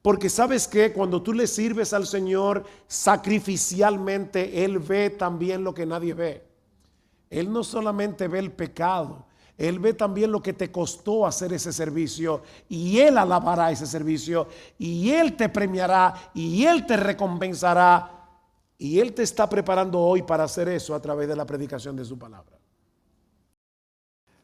Porque sabes que cuando tú le sirves al Señor sacrificialmente, Él ve también lo que nadie ve. Él no solamente ve el pecado, Él ve también lo que te costó hacer ese servicio, y Él alabará ese servicio, y Él te premiará, y Él te recompensará, y Él te está preparando hoy para hacer eso a través de la predicación de su palabra.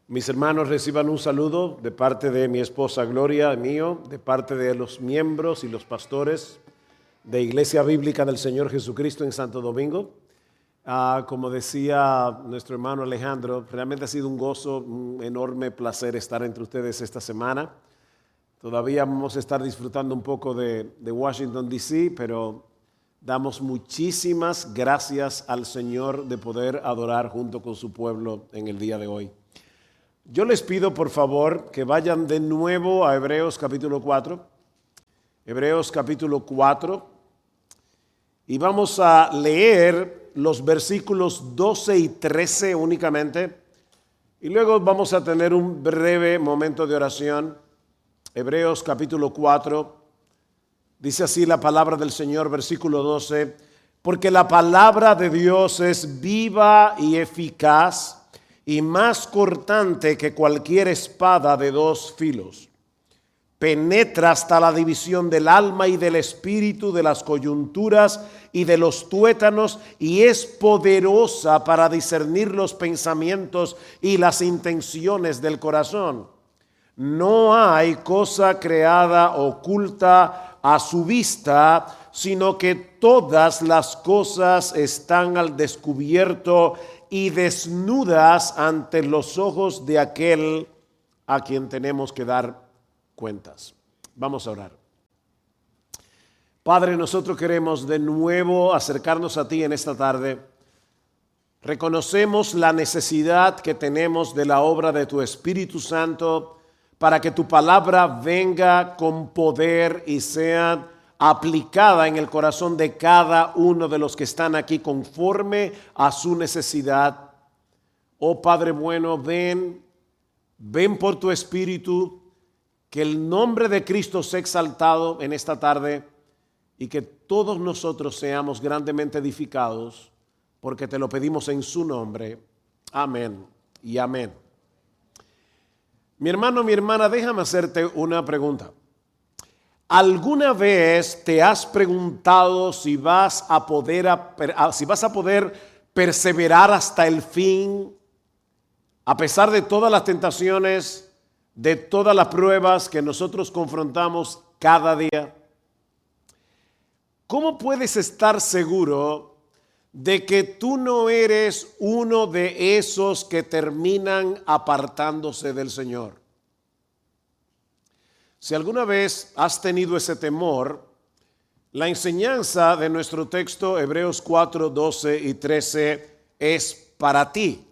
Mis hermanos, reciban un saludo de parte de mi esposa Gloria, mío, de parte de los miembros y los pastores de Iglesia Bíblica del Señor Jesucristo en Santo Domingo. Como decía nuestro hermano Alejandro, realmente ha sido un gozo, un enorme placer estar entre ustedes esta semana. Todavía vamos a estar disfrutando un poco de Washington, D.C., pero damos muchísimas gracias al Señor de poder adorar junto con su pueblo en el día de hoy. Yo les pido por favor que vayan de nuevo a Hebreos capítulo 4. Hebreos capítulo 4. Y vamos a leer los versículos 12 y 13 únicamente. Y luego vamos a tener un breve momento de oración. Hebreos capítulo 4. Dice así la palabra del Señor, versículo 12. Porque la palabra de Dios es viva y eficaz y más cortante que cualquier espada de dos filos. Penetra hasta la división del alma y del espíritu, de las coyunturas y de los tuétanos, y es poderosa para discernir los pensamientos y las intenciones del corazón. No hay cosa creada oculta a su vista, sino que todas las cosas están al descubierto y desnudas ante los ojos de aquel a quien tenemos que dar cuentas. Vamos a orar. Padre, nosotros queremos de nuevo acercarnos a ti en esta tarde. Reconocemos la necesidad que tenemos de la obra de tu Espíritu Santo para que tu palabra venga con poder y sea aplicada en el corazón de cada uno de los que están aquí conforme a su necesidad. Oh Padre bueno, ven por tu Espíritu, que el nombre de Cristo sea exaltado en esta tarde y que todos nosotros seamos grandemente edificados, porque te lo pedimos en su nombre. Amén y amén. Mi hermano, mi hermana, déjame hacerte una pregunta. ¿Alguna vez te has preguntado si vas a poder perseverar hasta el fin, a pesar de todas las tentaciones, de todas las pruebas que nosotros confrontamos cada día? ¿Cómo puedes estar seguro de que tú no eres uno de esos que terminan apartándose del Señor? Si alguna vez has tenido ese temor, la enseñanza de nuestro texto, Hebreos 4, 12 y 13, es para ti.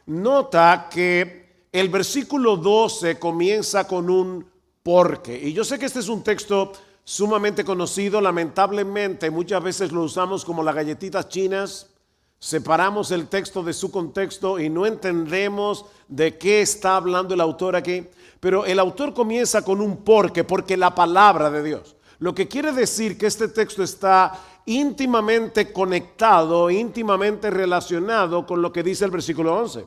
Nota que el versículo 12 comienza con un porque. Y yo sé que este es un texto sumamente conocido. Lamentablemente muchas veces lo usamos como las galletitas chinas. Separamos el texto de su contexto y no entendemos de qué está hablando el autor aquí. Pero el autor comienza con un porque la palabra de Dios. Lo que quiere decir que este texto está íntimamente conectado, íntimamente relacionado con lo que dice el versículo 11.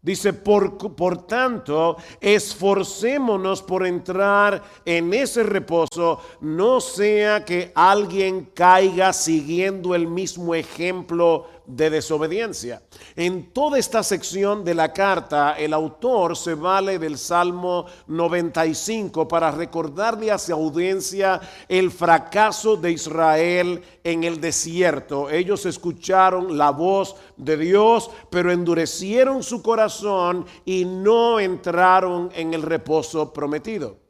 Dice, por tanto, esforcémonos por entrar en ese reposo, no sea que alguien caiga siguiendo el mismo ejemplo de desobediencia. En toda esta sección de la carta, el autor se vale del Salmo 95 para recordarle a su audiencia el fracaso de Israel en el desierto. Ellos escucharon la voz de Dios, pero endurecieron su corazón y no entraron en el reposo prometido.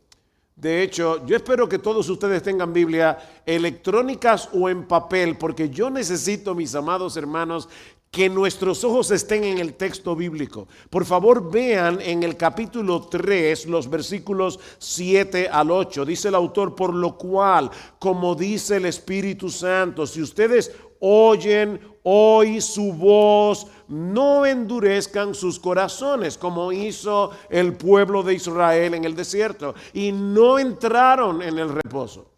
De hecho, yo espero que todos ustedes tengan Biblia electrónicas o en papel, porque yo necesito, mis amados hermanos, que nuestros ojos estén en el texto bíblico. Por favor, vean en el capítulo 3, los versículos 7 al 8. Dice el autor, por lo cual, como dice el Espíritu Santo, si ustedes oyen hoy su voz, no endurezcan sus corazones, como hizo el pueblo de Israel en el desierto, y no entraron en el reposo.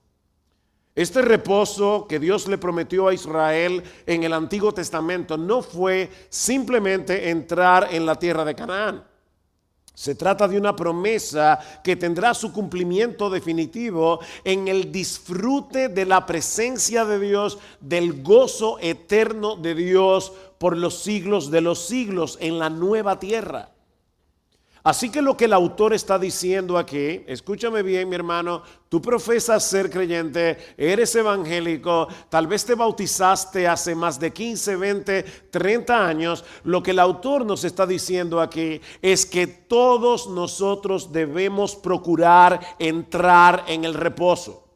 Este reposo que Dios le prometió a Israel en el Antiguo Testamento no fue simplemente entrar en la tierra de Canaán. Se trata de una promesa que tendrá su cumplimiento definitivo en el disfrute de la presencia de Dios, del gozo eterno de Dios por los siglos de los siglos en la nueva tierra. Así que lo que el autor está diciendo aquí, escúchame bien, mi hermano, tú profesas ser creyente, eres evangélico, tal vez te bautizaste hace más de 15, 20, 30 años. Lo que el autor nos está diciendo aquí es que todos nosotros debemos procurar entrar en el reposo,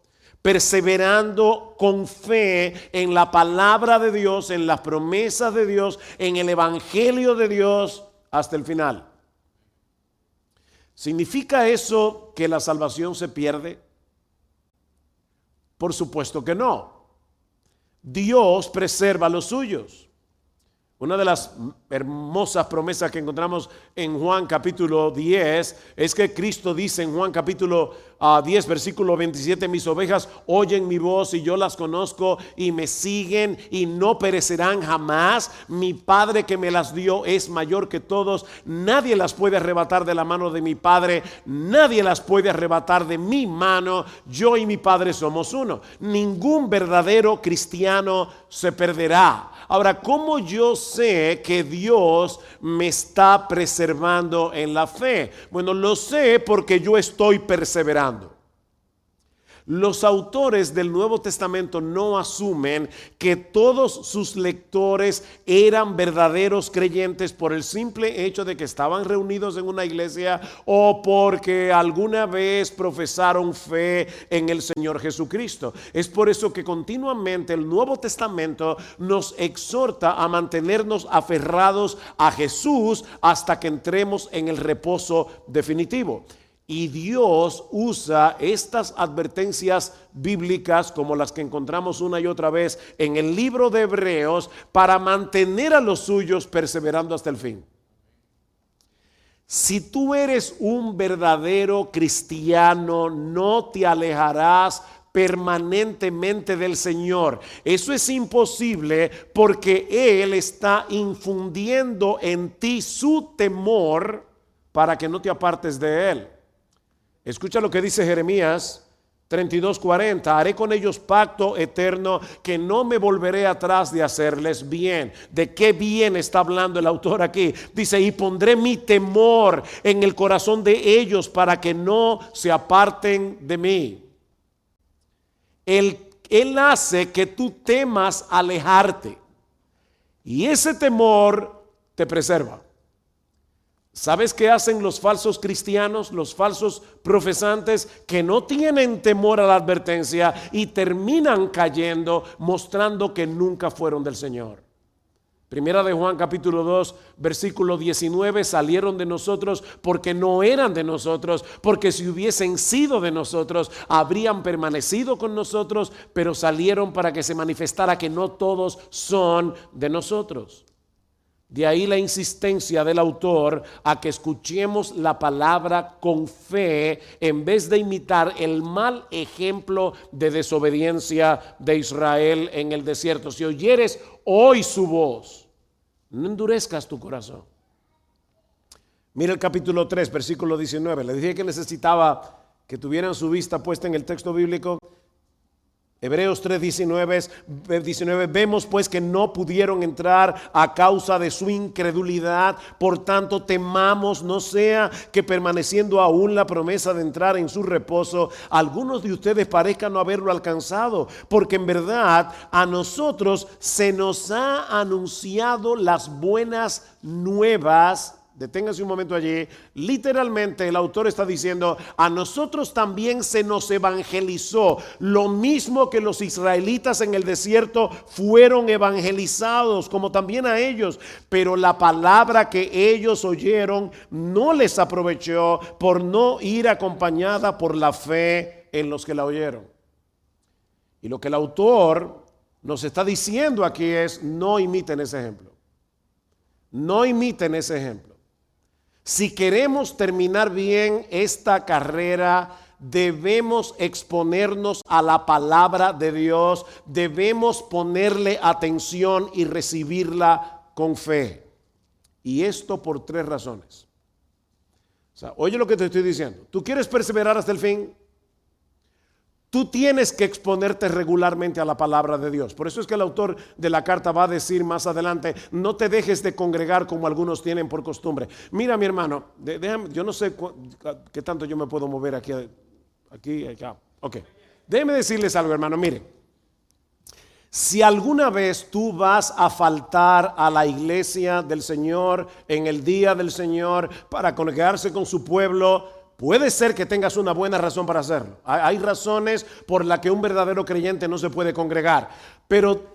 perseverando con fe en la palabra de Dios, en las promesas de Dios, en el evangelio de Dios hasta el final. ¿Significa eso que la salvación se pierde? Por supuesto que no. Dios preserva a los suyos. Una de las hermosas promesas que encontramos en Juan capítulo 10 es que Cristo dice en Juan capítulo 10 versículo 27: mis ovejas oyen mi voz y yo las conozco y me siguen y no perecerán jamás. Mi Padre que me las dio es mayor que todos. Nadie las puede arrebatar de la mano de mi Padre. Nadie las puede arrebatar de mi mano. Yo y mi Padre somos uno. Ningún verdadero cristiano se perderá. Ahora, ¿cómo yo sé que Dios me está preservando en la fe? Bueno, lo sé porque yo estoy perseverando. Los autores del Nuevo Testamento no asumen que todos sus lectores eran verdaderos creyentes por el simple hecho de que estaban reunidos en una iglesia o porque alguna vez profesaron fe en el Señor Jesucristo. Es por eso que continuamente el Nuevo Testamento nos exhorta a mantenernos aferrados a Jesús hasta que entremos en el reposo definitivo. Y Dios usa estas advertencias bíblicas como las que encontramos una y otra vez en el libro de Hebreos para mantener a los suyos perseverando hasta el fin. Si tú eres un verdadero cristiano, no te alejarás permanentemente del Señor. Eso es imposible porque Él está infundiendo en ti su temor para que no te apartes de Él. Escucha lo que dice Jeremías 32:40: haré con ellos pacto eterno, que no me volveré atrás de hacerles bien. ¿De qué bien está hablando el autor aquí? Dice: y pondré mi temor en el corazón de ellos para que no se aparten de mí. Él hace que tú temas alejarte y ese temor te preserva. ¿Sabes qué hacen los falsos cristianos, los falsos profesantes que no tienen temor a la advertencia y terminan cayendo, mostrando que nunca fueron del Señor? Primera de Juan capítulo 2 versículo 19: salieron de nosotros porque no eran de nosotros, porque si hubiesen sido de nosotros habrían permanecido con nosotros, pero salieron para que se manifestara que no todos son de nosotros. De ahí la insistencia del autor a que escuchemos la palabra con fe en vez de imitar el mal ejemplo de desobediencia de Israel en el desierto. Si oyeres hoy su voz, no endurezcas tu corazón. Mira el capítulo 3, versículo 19. Le dije que necesitaba que tuvieran su vista puesta en el texto bíblico. Hebreos 3:19, vemos pues que no pudieron entrar a causa de su incredulidad, por tanto temamos no sea que permaneciendo aún la promesa de entrar en su reposo, algunos de ustedes parezcan no haberlo alcanzado, porque en verdad a nosotros se nos ha anunciado las buenas nuevas. Deténgase un momento allí. Literalmente el autor está diciendo: a nosotros también se nos evangelizó, lo mismo que los israelitas en el desierto fueron evangelizados, como también a ellos, pero la palabra que ellos oyeron no les aprovechó por no ir acompañada por la fe en los que la oyeron. Y lo que el autor nos está diciendo aquí es: no imiten ese ejemplo. No imiten ese ejemplo. Si queremos terminar bien esta carrera, debemos exponernos a la palabra de Dios, debemos ponerle atención y recibirla con fe. Y esto por 3 razones. O sea, oye lo que te estoy diciendo. ¿Tú quieres perseverar hasta el fin? Tú tienes que exponerte regularmente a la palabra de Dios. Por eso es que el autor de la carta va a decir más adelante: no te dejes de congregar como algunos tienen por costumbre. Mira, mi hermano, déjame, yo no sé qué tanto yo me puedo mover aquí, acá. Ok, déjeme decirles algo, hermano. Mire, si alguna vez tú vas a faltar a la iglesia del Señor en el día del Señor para congregarse con su pueblo, puede ser que tengas una buena razón para hacerlo. Hay razones por las que un verdadero creyente no se puede congregar, pero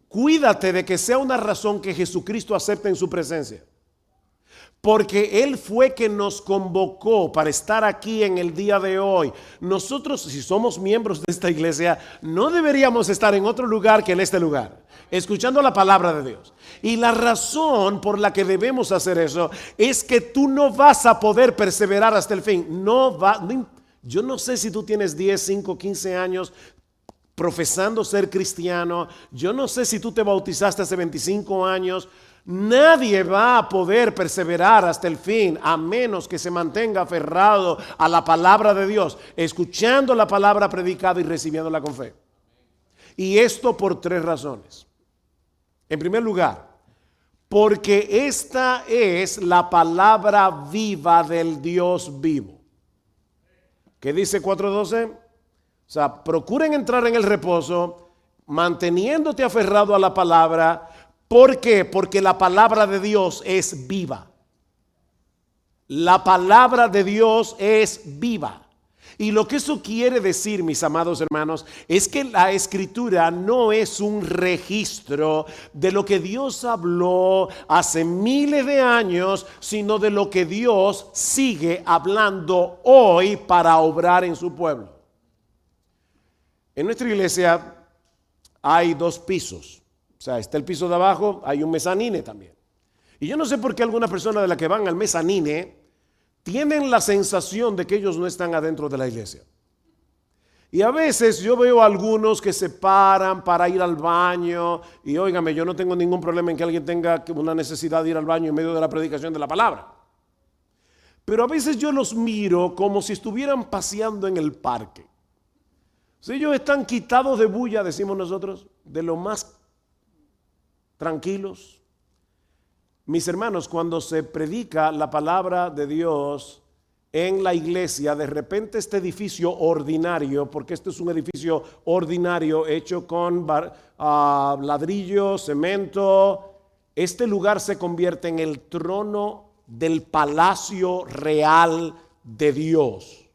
cuídate de que sea una razón que Jesucristo acepte en su presencia. Porque Él fue que nos convocó para estar aquí en el día de hoy. Nosotros, si somos miembros de esta iglesia, no deberíamos estar en otro lugar que en este lugar, escuchando la palabra de Dios. Y la razón por la que debemos hacer eso es que tú no vas a poder perseverar hasta el fin. Yo no sé si tú tienes 10, 5, 15 años profesando ser cristiano. Yo no sé si tú te bautizaste hace 25 años. Nadie va a poder perseverar hasta el fin a menos que se mantenga aferrado a la palabra de Dios, escuchando la palabra predicada y recibiéndola con fe. Y esto por 3 razones. En primer lugar, porque esta es la palabra viva del Dios vivo. ¿Qué dice 4:12? O sea, procuren entrar en el reposo manteniéndote aferrado a la palabra. ¿Por qué? Porque la palabra de Dios es viva. La palabra de Dios es viva. Y lo que eso quiere decir, mis amados hermanos, es que la Escritura no es un registro de lo que Dios habló hace miles de años, sino de lo que Dios sigue hablando hoy para obrar en su pueblo. En nuestra iglesia hay 2 pisos. O sea, está el piso de abajo, hay un mezanine también. Y yo no sé por qué algunas personas de las que van al mezanine tienen la sensación de que ellos no están adentro de la iglesia. Y a veces yo veo a algunos que se paran para ir al baño. Y óigame, yo no tengo ningún problema en que alguien tenga una necesidad de ir al baño en medio de la predicación de la palabra. Pero a veces yo los miro como si estuvieran paseando en el parque. O sea, ellos están quitados de bulla, decimos nosotros, de lo más tranquilos. Mis hermanos, cuando se predica la palabra de Dios en la iglesia, de repente este edificio ordinario, porque este es un edificio ordinario hecho con ladrillo, cemento, este lugar se convierte en el trono del palacio real de Dios.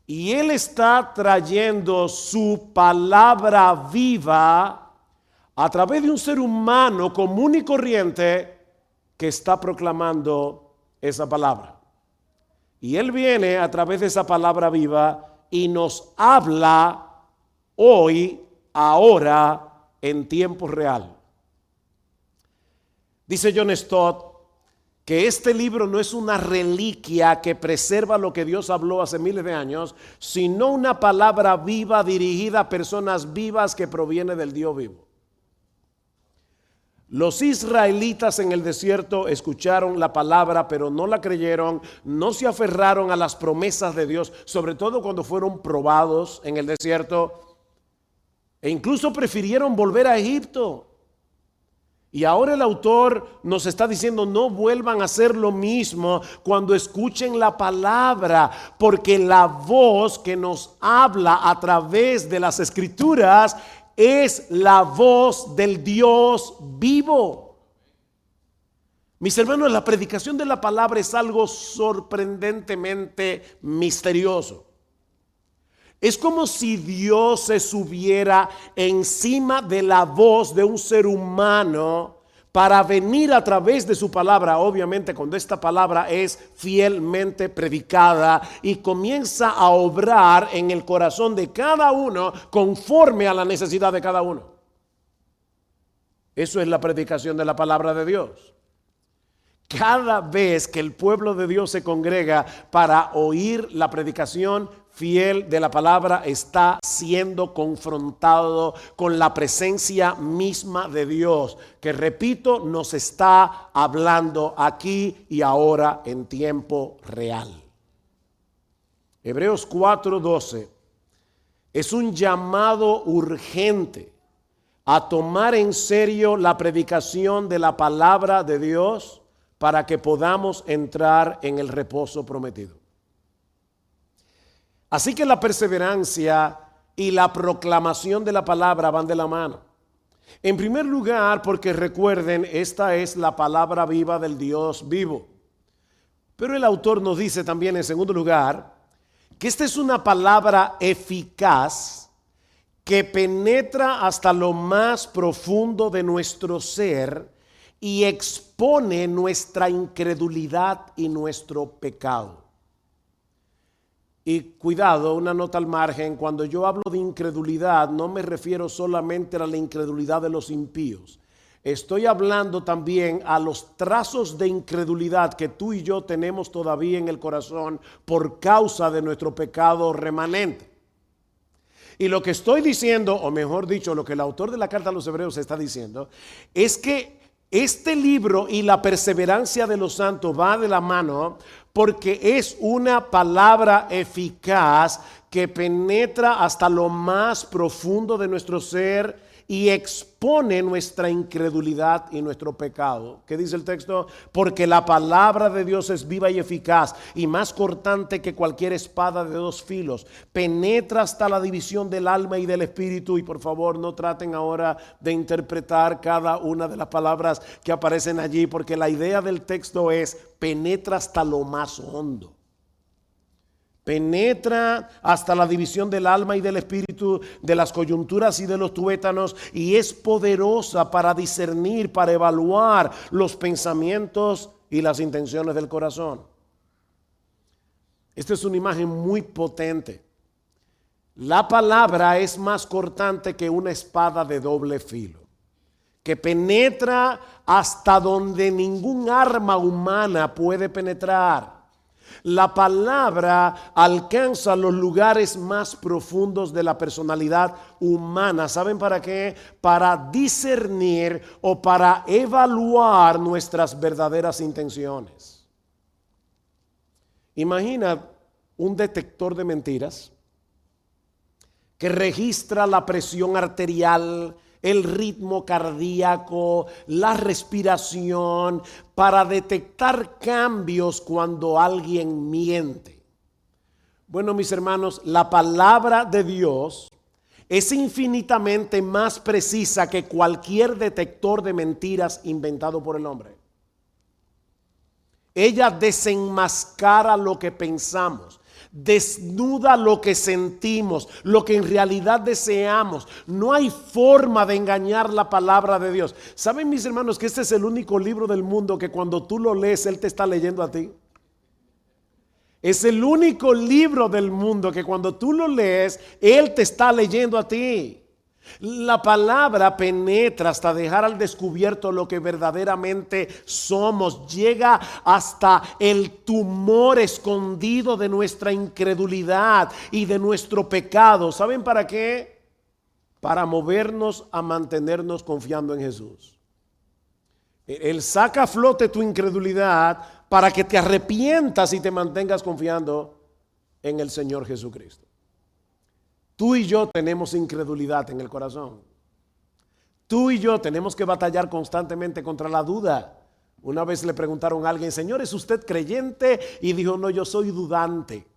Y Él está trayendo su palabra viva a través de un ser humano común y corriente que está proclamando esa palabra. Y Él viene a través de esa palabra viva y nos habla hoy, ahora, en tiempo real. Dice John Stott que este libro no es una reliquia que preserva lo que Dios habló hace miles de años, sino una palabra viva dirigida a personas vivas que proviene del Dios vivo. Los israelitas en el desierto escucharon la palabra, pero no la creyeron, no se aferraron a las promesas de Dios, sobre todo cuando fueron probados en el desierto, e incluso prefirieron volver a Egipto. Y ahora el autor nos está diciendo: no vuelvan a hacer lo mismo cuando escuchen la palabra, porque la voz que nos habla a través de las escrituras es la voz del Dios vivo. Mis hermanos, la predicación de la palabra es algo sorprendentemente misterioso. Es como si Dios se subiera encima de la voz de un ser humano para venir a través de su palabra, obviamente cuando esta palabra es fielmente predicada y comienza a obrar en el corazón de cada uno conforme a la necesidad de cada uno. Eso es la predicación de la palabra de Dios. Cada vez que el pueblo de Dios se congrega para oír la predicación fiel de la palabra, está siendo confrontado con la presencia misma de Dios, que repito, nos está hablando aquí y ahora en tiempo real. Hebreos 4:12 es un llamado urgente a tomar en serio la predicación de la palabra de Dios para que podamos entrar en el reposo prometido. Así que la perseverancia y la proclamación de la palabra van de la mano. En primer lugar, porque recuerden, esta es la palabra viva del Dios vivo. Pero el autor nos dice también en segundo lugar que esta es una palabra eficaz que penetra hasta lo más profundo de nuestro ser y expone nuestra incredulidad y nuestro pecado. Y cuidado, una nota al margen, cuando yo hablo de incredulidad no me refiero solamente a la incredulidad de los impíos. Estoy hablando también a los trazos de incredulidad que tú y yo tenemos todavía en el corazón por causa de nuestro pecado remanente. Y lo que estoy diciendo, o mejor dicho, lo que el autor de la carta a los Hebreos está diciendo, es que este libro y la perseverancia de los santos va de la mano porque es una palabra eficaz que penetra hasta lo más profundo de nuestro ser y expone nuestra incredulidad y nuestro pecado. ¿Qué dice el texto? Porque la palabra de Dios es viva y eficaz y más cortante que cualquier espada de dos filos. Penetra hasta la división del alma y del espíritu. Y por favor no traten ahora de interpretar cada una de las palabras que aparecen allí, porque la idea del texto es penetra hasta lo más hondo. Penetra hasta la división del alma y del espíritu, de las coyunturas y de los tuétanos, y es poderosa para discernir, para evaluar los pensamientos y las intenciones del corazón. Esta es una imagen muy potente. La palabra es más cortante que una espada de doble filo, que penetra hasta donde ningún arma humana puede penetrar. La palabra alcanza los lugares más profundos de la personalidad humana. ¿Saben para qué? Para discernir o para evaluar nuestras verdaderas intenciones. Imagina un detector de mentiras que registra la presión arterial, el ritmo cardíaco, la respiración, para detectar cambios cuando alguien miente. Bueno, mis hermanos, la palabra de Dios es infinitamente más precisa que cualquier detector de mentiras inventado por el hombre. Ella desenmascara lo que pensamos, desnuda lo que sentimos, lo que en realidad deseamos. No hay forma de engañar la palabra de Dios. ¿Saben, mis hermanos, que este es el único libro del mundo que cuando tú lo lees, Él te está leyendo a ti? Es el único libro del mundo que cuando tú lo lees, Él te está leyendo a ti. La palabra penetra hasta dejar al descubierto lo que verdaderamente somos. Llega hasta el tumor escondido de nuestra incredulidad y de nuestro pecado. ¿Saben para qué? Para movernos a mantenernos confiando en Jesús. Él saca a flote tu incredulidad para que te arrepientas y te mantengas confiando en el Señor Jesucristo. Tú y yo tenemos incredulidad en el corazón. Tú y yo tenemos que batallar constantemente contra la duda. Una vez le preguntaron a alguien: Señor, ¿es usted creyente? Y dijo: no, yo soy dudante.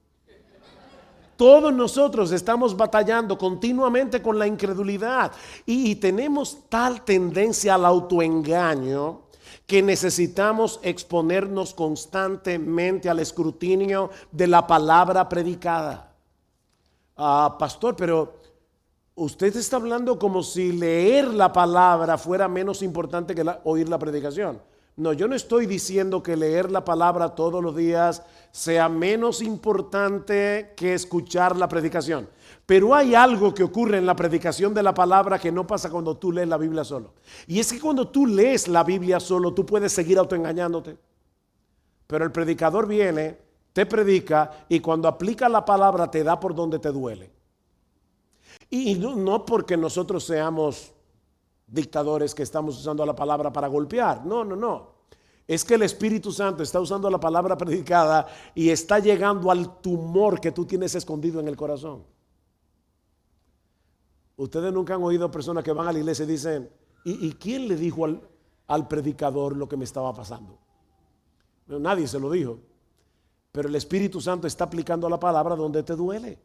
Todos nosotros estamos batallando continuamente con la incredulidad y tenemos tal tendencia al autoengaño que necesitamos exponernos constantemente al escrutinio de la palabra predicada. Pastor, pero Usted está hablando como si leer la palabra fuera menos importante que oír la predicación. No, yo no estoy diciendo que leer la palabra todos los días sea menos importante que escuchar la predicación. Pero hay algo que ocurre en la predicación de la palabra que no pasa cuando tú lees la Biblia solo. Y es que cuando tú lees la Biblia solo, tú puedes seguir autoengañándote. Pero el predicador viene, te predica y cuando aplica la palabra te da por donde te duele. Y no porque nosotros seamos dictadores que estamos usando la palabra para golpear. No. Es que el Espíritu Santo está usando la palabra predicada y está llegando al tumor que tú tienes escondido en el corazón. Ustedes nunca han oído personas que van a la iglesia y dicen, ¿y quién le dijo al predicador lo que me estaba pasando? No, nadie se lo dijo. Pero el Espíritu Santo está aplicando la palabra donde te duele.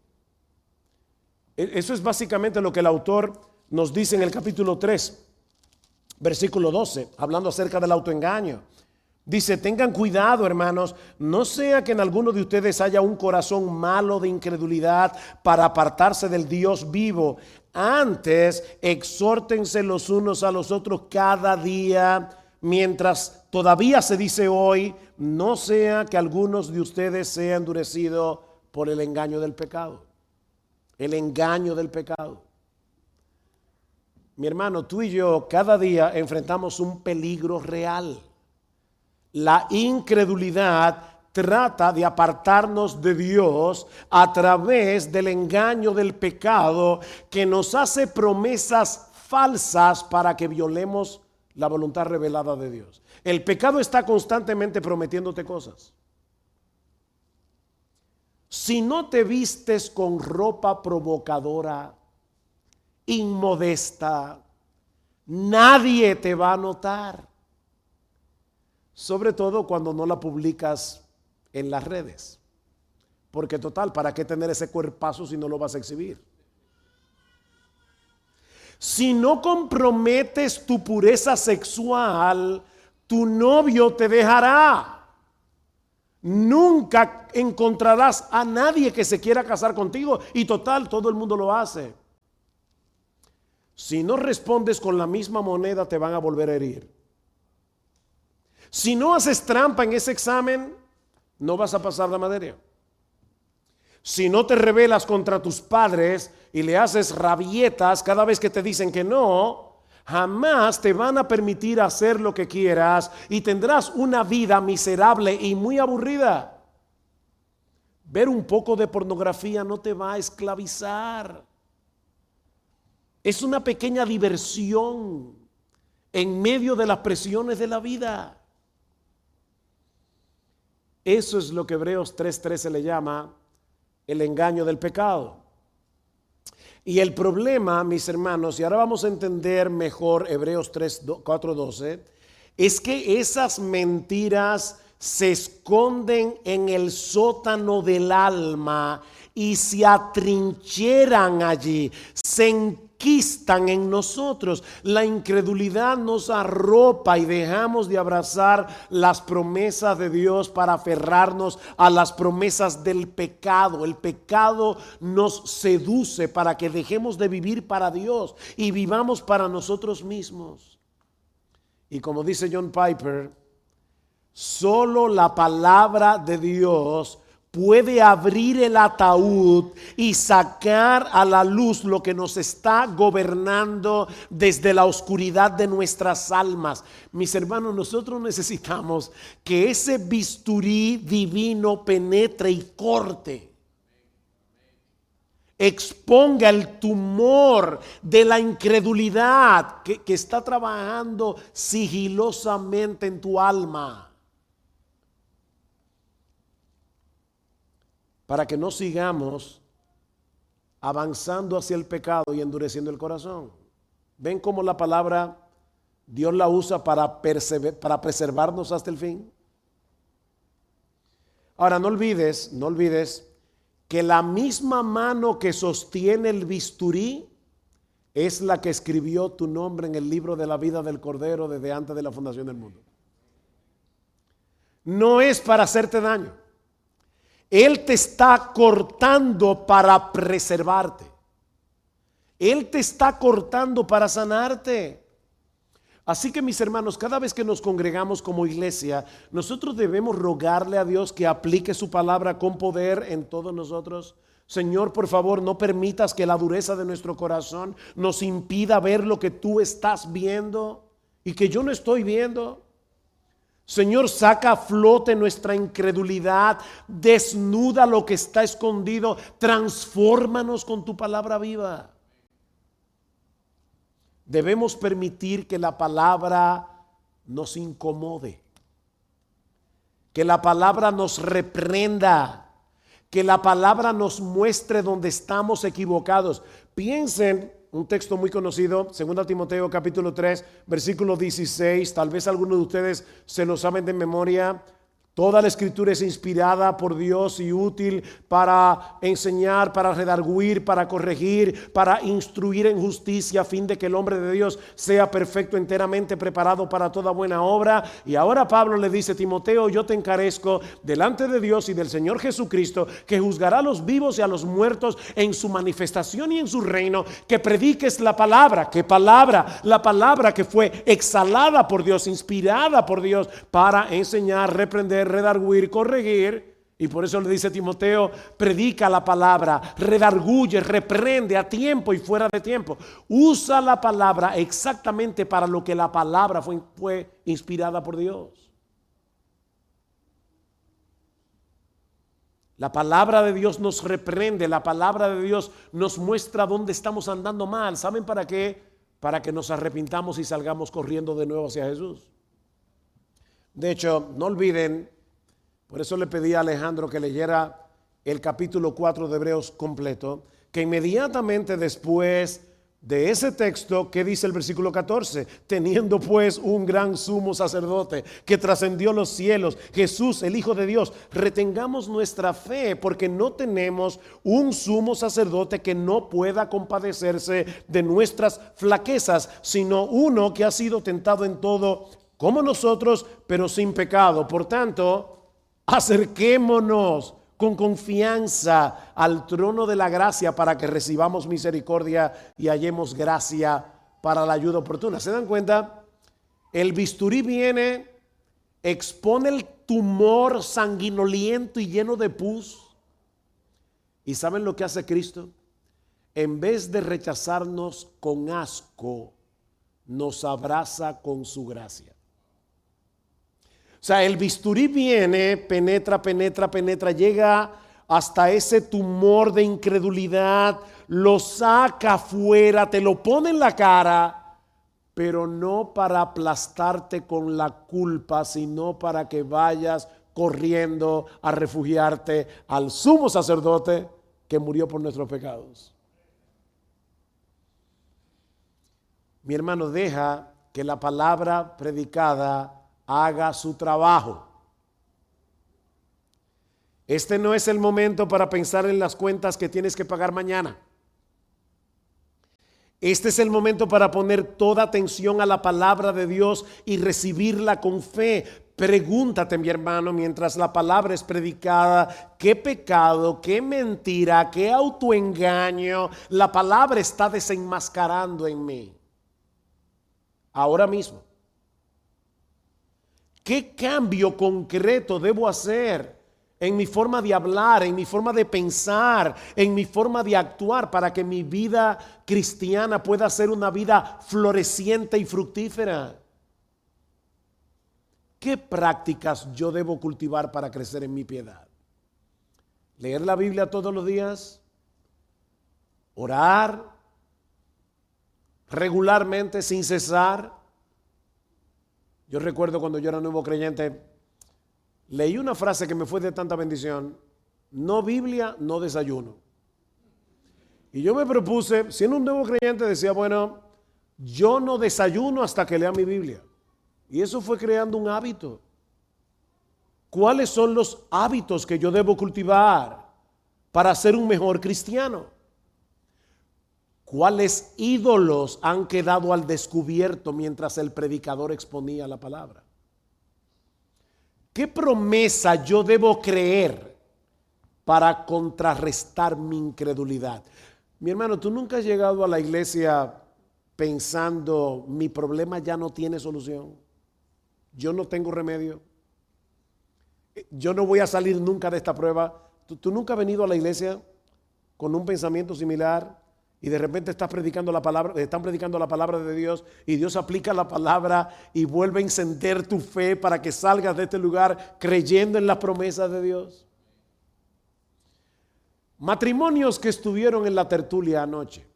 Eso es básicamente lo que el autor nos dice en el capítulo 3, versículo 12, hablando acerca del autoengaño. Dice, tengan cuidado, hermanos, no sea que en alguno de ustedes haya un corazón malo de incredulidad para apartarse del Dios vivo. Antes, exhórtense los unos a los otros cada día, mientras todavía se dice hoy, no sea que algunos de ustedes sean endurecidos por el engaño del pecado. El engaño del pecado. Mi hermano, tú y yo cada día enfrentamos un peligro real. La incredulidad trata de apartarnos de Dios a través del engaño del pecado que nos hace promesas falsas para que violemos la voluntad revelada de Dios. El pecado está constantemente prometiéndote cosas. Si no te vistes con ropa provocadora, inmodesta, nadie te va a notar. Sobre todo cuando no la publicas en las redes. Porque total, ¿para qué tener ese cuerpazo si no lo vas a exhibir? Si no comprometes tu pureza sexual, tu novio te dejará. Nunca encontrarás a nadie que se quiera casar contigo y total, todo el mundo lo hace. Si no respondes con la misma moneda, te van a volver a herir. Si no haces trampa en ese examen, no vas a pasar la materia. Si no te rebelas contra tus padres y le haces rabietas cada vez que te dicen que no, jamás te van a permitir hacer lo que quieras y tendrás una vida miserable y muy aburrida. Ver un poco de pornografía no te va a esclavizar. Es una pequeña diversión en medio de las presiones de la vida. Eso es lo que Hebreos 3:13 le llama el engaño del pecado. Y el problema, mis hermanos, y ahora vamos a entender mejor Hebreos 4:12, es que esas mentiras se esconden en el sótano del alma y se atrincheran allí, se enquistan en nosotros. La incredulidad nos arropa y dejamos de abrazar las promesas de Dios para aferrarnos a las promesas del pecado. El pecado nos seduce para que dejemos de vivir para Dios y vivamos para nosotros mismos. Y como dice John Piper, solo la palabra de Dios puede abrir el ataúd y sacar a la luz lo que nos está gobernando desde la oscuridad de nuestras almas. Mis hermanos, nosotros necesitamos que ese bisturí divino penetre y corte, exponga el tumor de la incredulidad que está trabajando sigilosamente en tu alma, para que no sigamos avanzando hacia el pecado y endureciendo el corazón. ¿Ven cómo la palabra Dios la usa para preservarnos hasta el fin? Ahora, no olvides que la misma mano que sostiene el bisturí es la que escribió tu nombre en el libro de la vida del Cordero desde antes de la fundación del mundo. No es para hacerte daño. Él te está cortando para preservarte. Él te está cortando para sanarte. Así que, mis hermanos, cada vez que nos congregamos como iglesia, nosotros debemos rogarle a Dios que aplique su palabra con poder en todos nosotros. Señor, por favor, no permitas que la dureza de nuestro corazón nos impida ver lo que tú estás viendo y que yo no estoy viendo. Señor, saca a flote nuestra incredulidad, desnuda lo que está escondido, transfórmanos con tu palabra viva. Debemos permitir que la palabra nos incomode, que la palabra nos reprenda, que la palabra nos muestre donde estamos equivocados. Piensen, un texto muy conocido, 2 Timoteo capítulo 3, versículo 16, tal vez algunos de ustedes se lo saben de memoria. Toda la escritura es inspirada por Dios y útil para enseñar, para redarguir, para corregir, para instruir en justicia, a fin de que el hombre de Dios sea perfecto, enteramente preparado para toda buena obra. Y ahora Pablo le dice: Timoteo, yo te encarezco delante de Dios y del Señor Jesucristo, que juzgará a los vivos y a los muertos en su manifestación y en su reino, que prediques la palabra. ¿Qué palabra? La palabra que fue exhalada por Dios, inspirada por Dios para enseñar, reprender, redarguir, corregir. Y por eso le dice a Timoteo: predica la palabra, redarguye, reprende a tiempo y fuera de tiempo. Usa la palabra exactamente para lo que la palabra fue inspirada por Dios. La palabra de Dios nos reprende, la palabra de Dios nos muestra dónde estamos andando mal. ¿Saben para qué? Para que nos arrepintamos y salgamos corriendo de nuevo hacia Jesús. De hecho, no olviden, por eso le pedí a Alejandro que leyera el capítulo 4 de Hebreos completo, que inmediatamente después de ese texto, ¿qué dice el versículo 14? Teniendo pues un gran sumo sacerdote que trascendió los cielos, Jesús, el Hijo de Dios, retengamos nuestra fe, porque no tenemos un sumo sacerdote que no pueda compadecerse de nuestras flaquezas, sino uno que ha sido tentado en todo como nosotros, pero sin pecado. Por tanto, acerquémonos con confianza al trono de la gracia para que recibamos misericordia y hallemos gracia para la ayuda oportuna. ¿Se dan cuenta? El bisturí viene, expone el tumor sanguinoliento y lleno de pus. ¿Y saben lo que hace Cristo? En vez de rechazarnos con asco, nos abraza con su gracia. O sea, el bisturí viene, penetra, llega hasta ese tumor de incredulidad, lo saca afuera, te lo pone en la cara, pero no para aplastarte con la culpa, sino para que vayas corriendo a refugiarte al sumo sacerdote que murió por nuestros pecados. Mi hermano, deja que la palabra predicada haga su trabajo. Este no es el momento para pensar en las cuentas que tienes que pagar mañana. Este es el momento para poner toda atención a la palabra de Dios y recibirla con fe. Pregúntate, mi hermano, mientras la palabra es predicada, qué pecado, qué mentira, qué autoengaño la palabra está desenmascarando en mí ahora mismo. ¿Qué cambio concreto debo hacer en mi forma de hablar, en mi forma de pensar, en mi forma de actuar para que mi vida cristiana pueda ser una vida floreciente y fructífera? ¿Qué prácticas yo debo cultivar para crecer en mi piedad? ¿Leer la Biblia todos los días? ¿Orar regularmente sin cesar? Yo recuerdo cuando yo era nuevo creyente, leí una frase que me fue de tanta bendición: no Biblia, no desayuno. Y yo me propuse, siendo un nuevo creyente, decía, bueno, yo no desayuno hasta que lea mi Biblia. Y eso fue creando un hábito. ¿Cuáles son los hábitos que yo debo cultivar para ser un mejor cristiano? ¿Cuáles ídolos han quedado al descubierto mientras el predicador exponía la palabra? ¿Qué promesa yo debo creer para contrarrestar mi incredulidad? Mi hermano, tú nunca has llegado a la iglesia pensando, mi problema ya no tiene solución. Yo no tengo remedio. Yo no voy a salir nunca de esta prueba. ¿Tú nunca has venido a la iglesia con un pensamiento similar y de repente están predicando la palabra de Dios y Dios aplica la palabra y vuelve a encender tu fe para que salgas de este lugar creyendo en las promesas de Dios? Matrimonios que estuvieron en la tertulia anoche,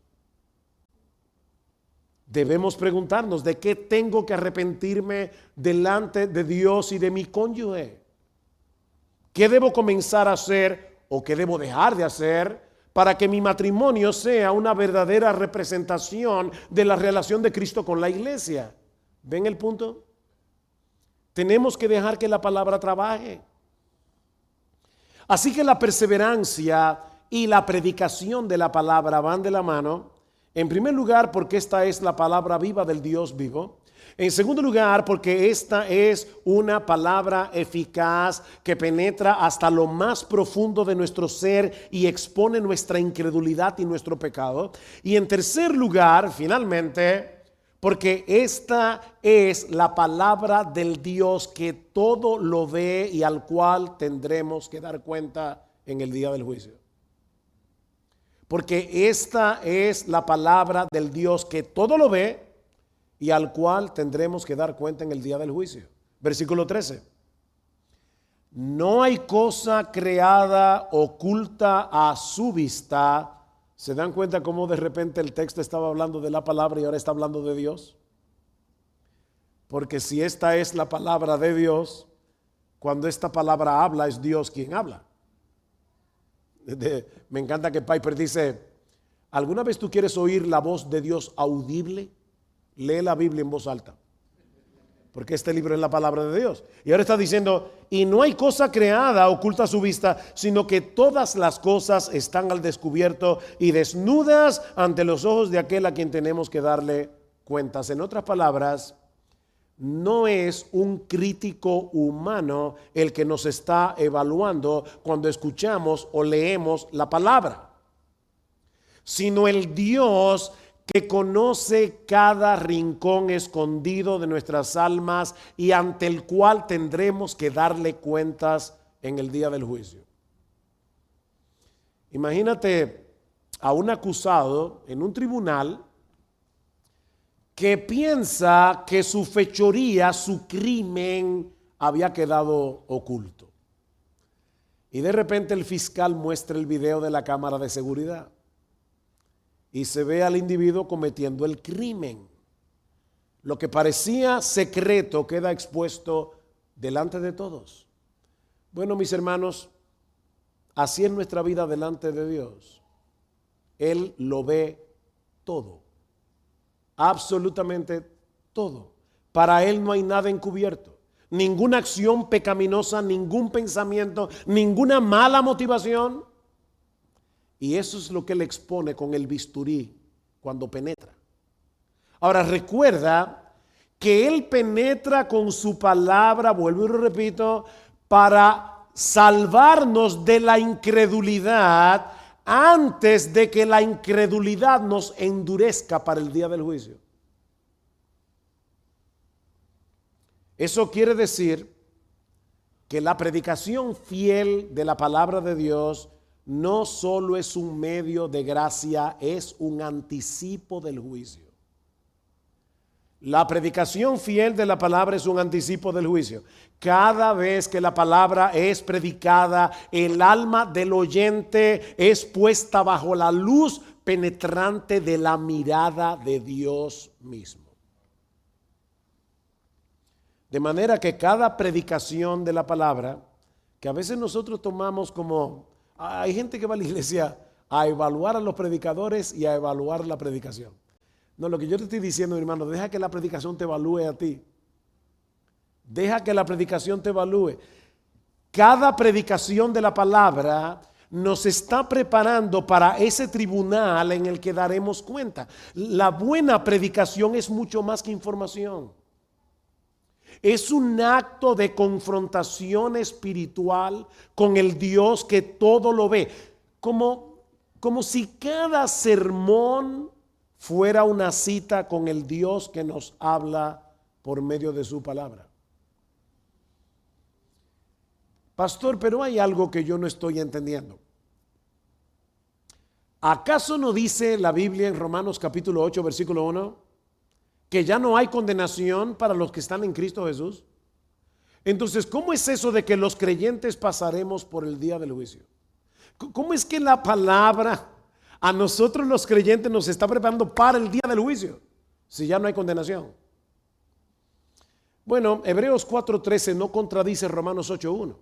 debemos preguntarnos, ¿de qué tengo que arrepentirme delante de Dios y de mi cónyuge? ¿Qué debo comenzar a hacer o qué debo dejar de hacer para que mi matrimonio sea una verdadera representación de la relación de Cristo con la iglesia? ¿Ven el punto? Tenemos que dejar que la palabra trabaje. Así que la perseverancia y la predicación de la palabra van de la mano. En primer lugar, porque esta es la palabra viva del Dios vivo. En segundo lugar, porque esta es una palabra eficaz que penetra hasta lo más profundo de nuestro ser y expone nuestra incredulidad y nuestro pecado. Y en tercer lugar, finalmente, porque esta es la palabra del Dios que todo lo ve y al cual tendremos que dar cuenta en el día del juicio. Porque esta es la palabra del Dios que todo lo ve y al cual tendremos que dar cuenta en el día del juicio. Versículo 13. No hay cosa creada oculta a su vista. ¿Se dan cuenta cómo de repente el texto estaba hablando de la palabra y ahora está hablando de Dios? Porque si esta es la palabra de Dios, cuando esta palabra habla, es Dios quien habla. Me encanta que Piper dice, ¿alguna vez tú quieres oír la voz de Dios audible? Lee la Biblia en voz alta, porque este libro es la palabra de Dios. Y ahora está diciendo, y no hay cosa creada oculta a su vista, sino que todas las cosas están al descubierto y desnudas ante los ojos de aquel a quien tenemos que darle cuentas. En otras palabras, no es un crítico humano el que nos está evaluando cuando escuchamos o leemos la palabra, sino el Dios que conoce cada rincón escondido de nuestras almas y ante el cual tendremos que darle cuentas en el día del juicio. Imagínate a un acusado en un tribunal que piensa que su fechoría, su crimen había quedado oculto. Y de repente el fiscal muestra el video de la cámara de seguridad y se ve al individuo cometiendo el crimen. Lo que parecía secreto queda expuesto delante de todos. Bueno, mis hermanos, así es nuestra vida delante de Dios. Él lo ve todo. Absolutamente todo. Para Él no hay nada encubierto. Ninguna acción pecaminosa, ningún pensamiento, ninguna mala motivación. Y eso es lo que Él expone con el bisturí cuando penetra. Ahora recuerda que Él penetra con su palabra, vuelvo y lo repito, para salvarnos de la incredulidad antes de que la incredulidad nos endurezca para el día del juicio. Eso quiere decir que la predicación fiel de la palabra de Dios no solo es un medio de gracia, es un anticipo del juicio. La predicación fiel de la palabra es un anticipo del juicio. Cada vez que la palabra es predicada, el alma del oyente es puesta bajo la luz penetrante de la mirada de Dios mismo. De manera que cada predicación de la palabra, que a veces nosotros tomamos como, hay gente que va a la iglesia a evaluar a los predicadores y a evaluar la predicación. No, lo que yo te estoy diciendo, mi hermano, deja que la predicación te evalúe a ti. Deja que la predicación te evalúe. Cada predicación de la palabra nos está preparando para ese tribunal en el que daremos cuenta. La buena predicación es mucho más que información. Es un acto de confrontación espiritual con el Dios que todo lo ve. Como como si cada sermón fuera una cita con el Dios que nos habla por medio de su palabra. Pastor, pero hay algo que yo no estoy entendiendo. ¿Acaso no dice la Biblia en Romanos capítulo 8, versículo 1, que ya no hay condenación para los que están en Cristo Jesús? Entonces, ¿cómo es eso de que los creyentes pasaremos por el día del juicio? ¿Cómo es que la palabra a nosotros los creyentes nos está preparando para el día del juicio si ya no hay condenación? Bueno, Hebreos 4:13 no contradice Romanos 8:1.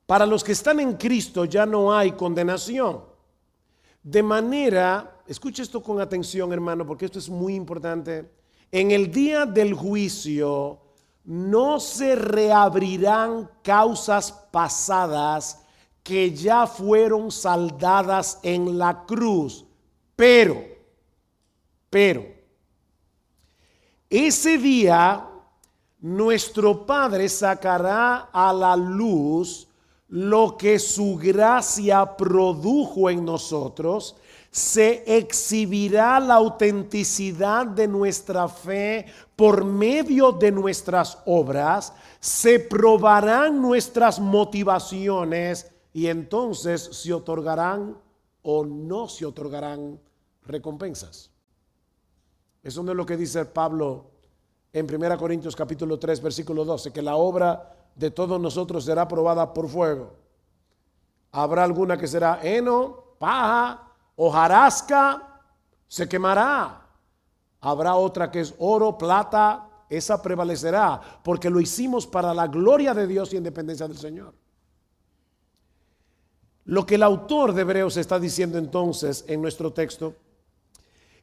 Para los que están en Cristo ya no hay condenación. De manera, escuche esto con atención, hermano, porque esto es muy importante. En el día del juicio no se reabrirán causas pasadas que ya fueron saldadas en la cruz. Pero, ese día nuestro Padre sacará a la luz lo que su gracia produjo en nosotros, se exhibirá la autenticidad de nuestra fe por medio de nuestras obras, se probarán nuestras motivaciones y entonces se otorgarán o no se otorgarán recompensas. Eso no es lo que dice Pablo en 1 Corintios capítulo 3 versículo 12, que la obra de todos nosotros será probada por fuego. Habrá alguna que será heno, paja, hojarasca, se quemará. Habrá otra que es oro, plata, esa prevalecerá, porque lo hicimos para la gloria de Dios y en dependencia del Señor. Lo que el autor de Hebreos está diciendo entonces en nuestro texto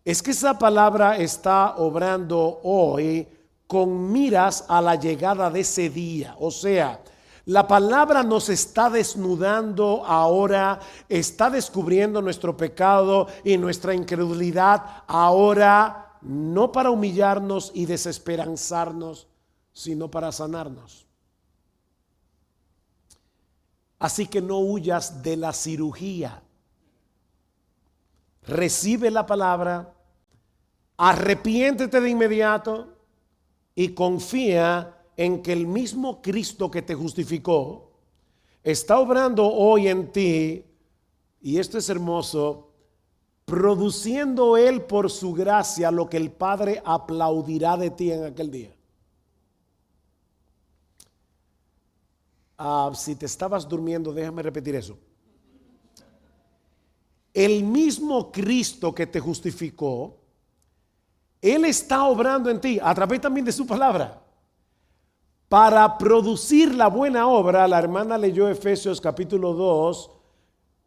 es que esa palabra está obrando hoy con miras a la llegada de ese día. O sea, la palabra nos está desnudando ahora, está descubriendo nuestro pecado y nuestra incredulidad ahora, no para humillarnos y desesperanzarnos, sino para sanarnos. Así que no huyas de la cirugía. Recibe la palabra, arrepiéntete de inmediato y confía en que el mismo Cristo que te justificó está obrando hoy en ti, y esto es hermoso, produciendo Él por su gracia lo que el Padre aplaudirá de ti en aquel día. Si te estabas durmiendo, déjame repetir eso. El mismo Cristo que te justificó, Él está obrando en ti a través también de su palabra para producir la buena obra. La hermana leyó Efesios capítulo 2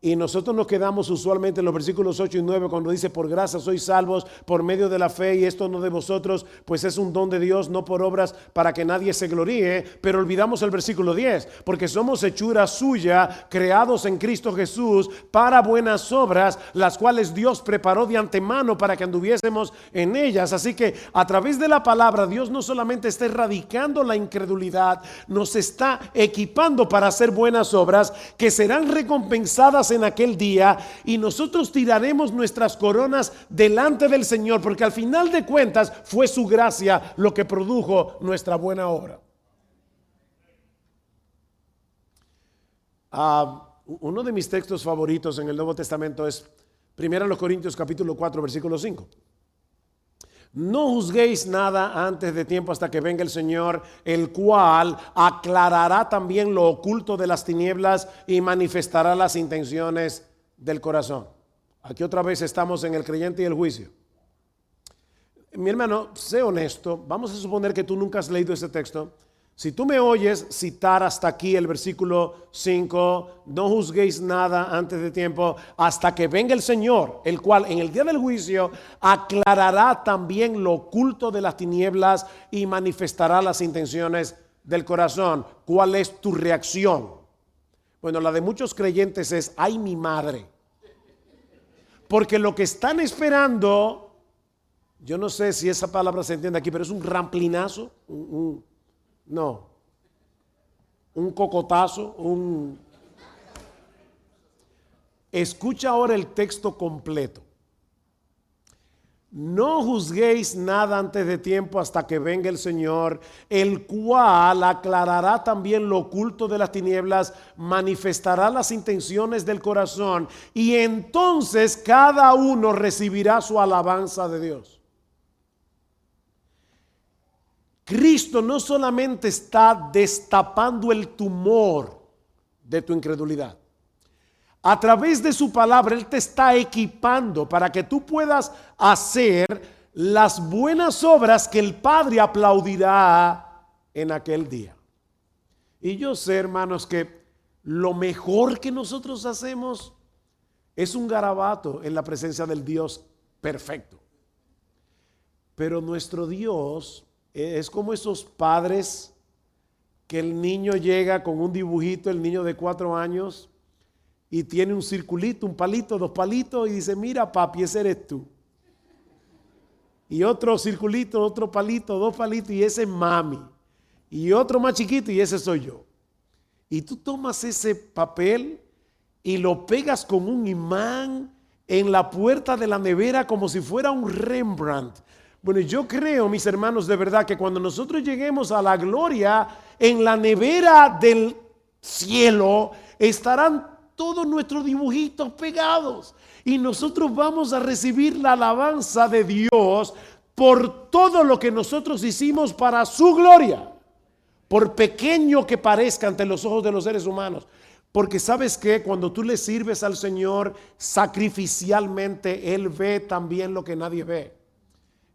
y nosotros nos quedamos usualmente en los versículos 8 y 9 cuando dice: por gracia sois salvos por medio de la fe, y esto no de vosotros, pues es un don de Dios, no por obras, para que nadie se gloríe. Pero olvidamos el versículo 10, porque somos hechura suya, creados en Cristo Jesús para buenas obras, las cuales Dios preparó de antemano para que anduviésemos en ellas. Así que a través de la palabra Dios no solamente está erradicando la incredulidad, nos está equipando para hacer buenas obras que serán recompensadas en aquel día, y nosotros tiraremos nuestras coronas delante del Señor, porque al final de cuentas fue su gracia lo que produjo nuestra buena obra. Uno de mis textos favoritos en el Nuevo Testamento es 1 Corintios capítulo 4 versículo 5. No juzguéis nada antes de tiempo hasta que venga el Señor, el cual aclarará también lo oculto de las tinieblas y manifestará las intenciones del corazón. Aquí otra vez estamos en el creyente y el juicio. Mi hermano, sé honesto. Vamos a suponer que tú nunca has leído ese texto. Si tú me oyes citar hasta aquí el versículo 5, no juzguéis nada antes de tiempo hasta que venga el Señor, el cual en el día del juicio aclarará también lo oculto de las tinieblas y manifestará las intenciones del corazón. ¿Cuál es tu reacción? Bueno, la de muchos creyentes es: ay, mi madre. Porque lo que están esperando, yo no sé si esa palabra se entiende aquí, pero es un ramplinazo, no, un cocotazo, Escucha ahora el texto completo. No juzguéis nada antes de tiempo hasta que venga el Señor, el cual aclarará también lo oculto de las tinieblas, manifestará las intenciones del corazón, y entonces cada uno recibirá su alabanza de Dios. Cristo no solamente está destapando el tumor de tu incredulidad. A través de su palabra, Él te está equipando para que tú puedas hacer las buenas obras que el Padre aplaudirá en aquel día. Y yo sé, hermanos, que lo mejor que nosotros hacemos es un garabato en la presencia del Dios perfecto. Pero nuestro Dios es como esos padres que el niño llega con un dibujito, el niño de 4 años, y tiene un circulito, un palito, 2 palitos, y dice: mira, papi, ese eres tú. Y otro circulito, otro palito, 2 palitos, y ese es mami. Y otro más chiquito, y ese soy yo. Y tú tomas ese papel y lo pegas con un imán en la puerta de la nevera como si fuera un Rembrandt. Bueno, yo creo, mis hermanos, de verdad, que cuando nosotros lleguemos a la gloria, en la nevera del cielo estarán todos nuestros dibujitos pegados, y nosotros vamos a recibir la alabanza de Dios por todo lo que nosotros hicimos para su gloria, por pequeño que parezca ante los ojos de los seres humanos. Porque sabes que cuando tú le sirves al Señor sacrificialmente, Él ve también lo que nadie ve.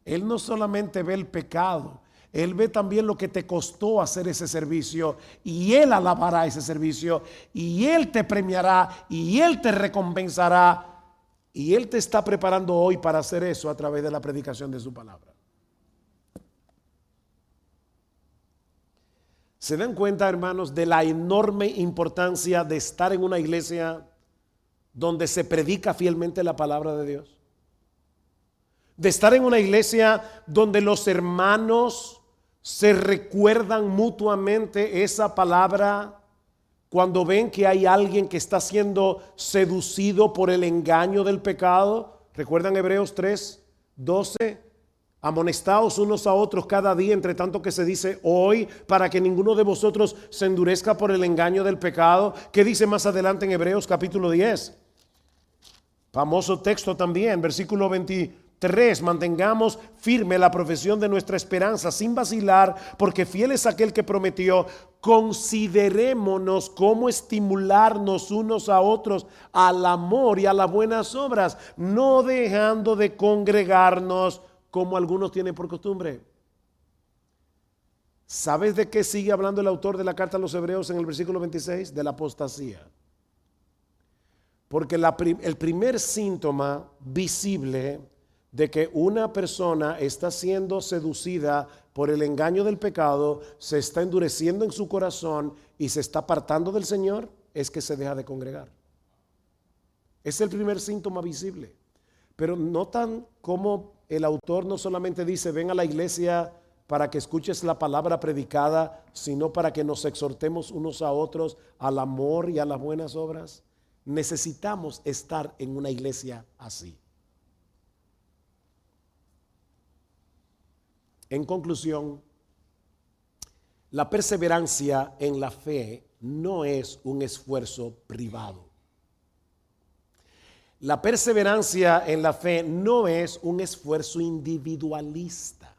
Él no solamente ve el pecado, Él ve también lo que te costó hacer ese servicio, y Él alabará ese servicio, y Él te premiará, y Él te recompensará, y Él te está preparando hoy para hacer eso a través de la predicación de su palabra. ¿Se dan cuenta, hermanos, de la enorme importancia de estar en una iglesia donde se predica fielmente la palabra de Dios? De estar en una iglesia donde los hermanos se recuerdan mutuamente esa palabra cuando ven que hay alguien que está siendo seducido por el engaño del pecado. ¿Recuerdan Hebreos 3:12? Amonestaos unos a otros cada día, entre tanto que se dice hoy, para que ninguno de vosotros se endurezca por el engaño del pecado. ¿Qué dice más adelante en Hebreos capítulo 10? Famoso texto también, versículo 23. Mantengamos firme la profesión de nuestra esperanza sin vacilar, porque fiel es aquel que prometió. Considerémonos cómo estimularnos unos a otros al amor y a las buenas obras, no dejando de congregarnos como algunos tienen por costumbre. ¿Sabes de qué sigue hablando el autor de la carta a los Hebreos en el versículo 26? De la apostasía. Porque el primer síntoma visible de que una persona está siendo seducida por el engaño del pecado, se está endureciendo en su corazón y se está apartando del Señor, es que se deja de congregar. Es el primer síntoma visible. Pero notan cómo el autor no solamente dice: ven a la iglesia para que escuches la palabra predicada, sino para que nos exhortemos unos a otros al amor y a las buenas obras. Necesitamos estar en una iglesia así. En conclusión, la perseverancia en la fe no es un esfuerzo privado. La perseverancia en la fe no es un esfuerzo individualista.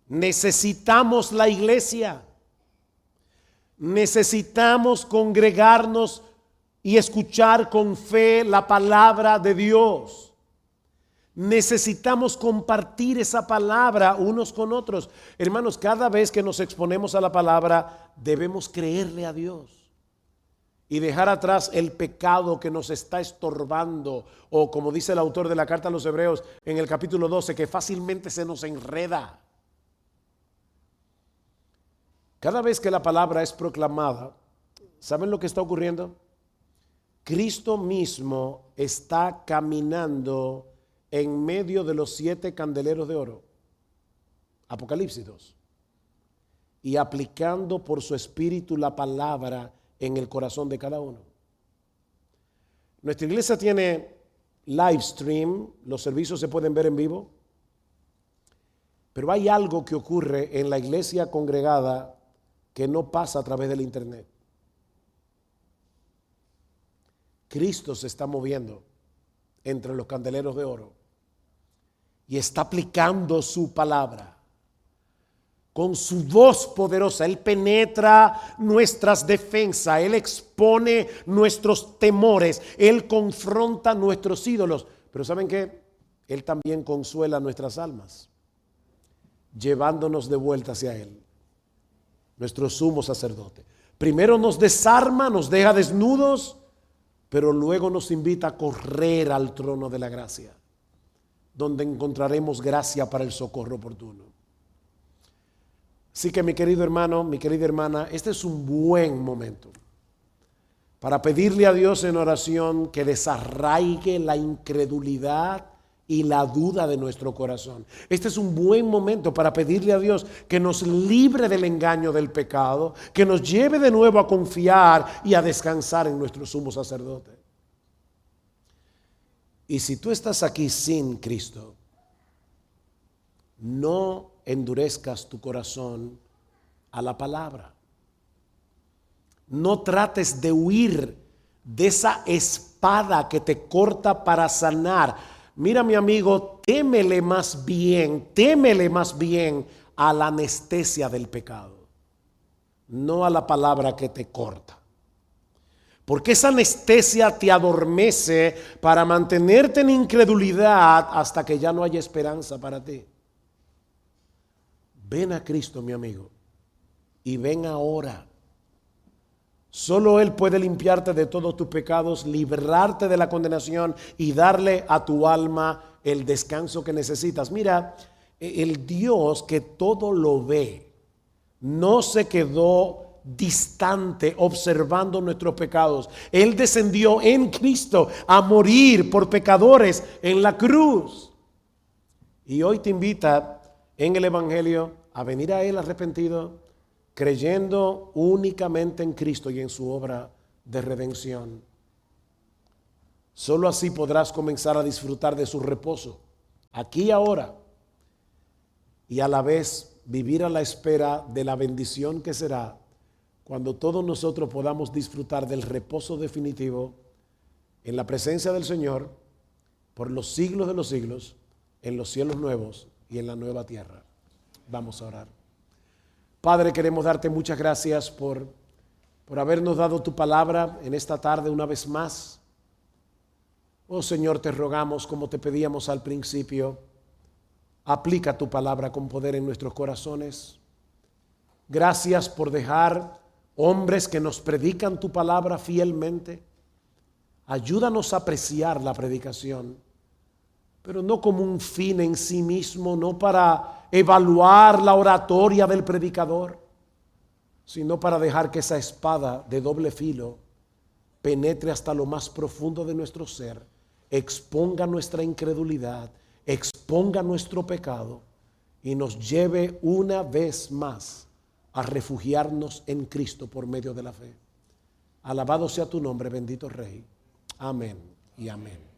Necesitamos la iglesia. Necesitamos congregarnos y escuchar con fe la palabra de Dios. Necesitamos compartir esa palabra unos con otros. Hermanos, cada vez que nos exponemos a la palabra, debemos creerle a Dios y dejar atrás el pecado que nos está estorbando, o como dice el autor de la carta a los Hebreos en el capítulo 12, que fácilmente se nos enreda. Cada vez que la palabra es proclamada, ¿saben lo que está ocurriendo? Cristo mismo está caminando en medio de los 7 candeleros de oro, Apocalipsis 2, y aplicando por su espíritu la palabra en el corazón de cada uno. Nuestra iglesia tiene live stream, los servicios se pueden ver en vivo, pero hay algo que ocurre en la iglesia congregada que no pasa a través del internet. Cristo se está moviendo entre los candeleros de oro y está aplicando su palabra. Con su voz poderosa, Él penetra nuestras defensas, Él expone nuestros temores, Él confronta nuestros ídolos. Pero ¿saben qué? Él también consuela nuestras almas, llevándonos de vuelta hacia Él, nuestro sumo sacerdote. Primero nos desarma, nos deja desnudos, pero luego nos invita a correr al trono de la gracia, donde encontraremos gracia para el socorro oportuno. Así que mi querido hermano, mi querida hermana, este es un buen momento para pedirle a Dios en oración que desarraigue la incredulidad y la duda de nuestro corazón. Este es un buen momento para pedirle a Dios que nos libre del engaño del pecado, que nos lleve de nuevo a confiar y a descansar en nuestro sumo sacerdote. Y si tú estás aquí sin Cristo, no endurezcas tu corazón a la palabra. No trates de huir de esa espada que te corta para sanar. Mira, mi amigo, témele más bien a la anestesia del pecado, no a la palabra que te corta. Porque esa anestesia te adormece para mantenerte en incredulidad hasta que ya no haya esperanza para ti. Ven a Cristo, mi amigo, y ven ahora. Solo Él puede limpiarte de todos tus pecados, librarte de la condenación y darle a tu alma el descanso que necesitas. Mira, el Dios que todo lo ve, no se quedó distante observando nuestros pecados. Él descendió en Cristo a morir por pecadores en la cruz. Y hoy te invita en el Evangelio a venir a Él arrepentido, creyendo únicamente en Cristo y en su obra de redención. Solo así podrás comenzar a disfrutar de su reposo, aquí y ahora, y a la vez vivir a la espera de la bendición que será cuando todos nosotros podamos disfrutar del reposo definitivo en la presencia del Señor por los siglos de los siglos, en los cielos nuevos y en la nueva tierra. Vamos a orar. Padre, queremos darte muchas gracias por habernos dado tu palabra en esta tarde una vez más. Oh Señor, te rogamos, como te pedíamos al principio, aplica tu palabra con poder en nuestros corazones. Gracias por dejar hombres que nos predican tu palabra fielmente. Ayúdanos a apreciar la predicación, pero no como un fin en sí mismo, no para evaluar la oratoria del predicador, sino para dejar que esa espada de doble filo penetre hasta lo más profundo de nuestro ser, exponga nuestra incredulidad, exponga nuestro pecado y nos lleve una vez más a refugiarnos en Cristo por medio de la fe. Alabado sea tu nombre, bendito Rey. Amén y amén.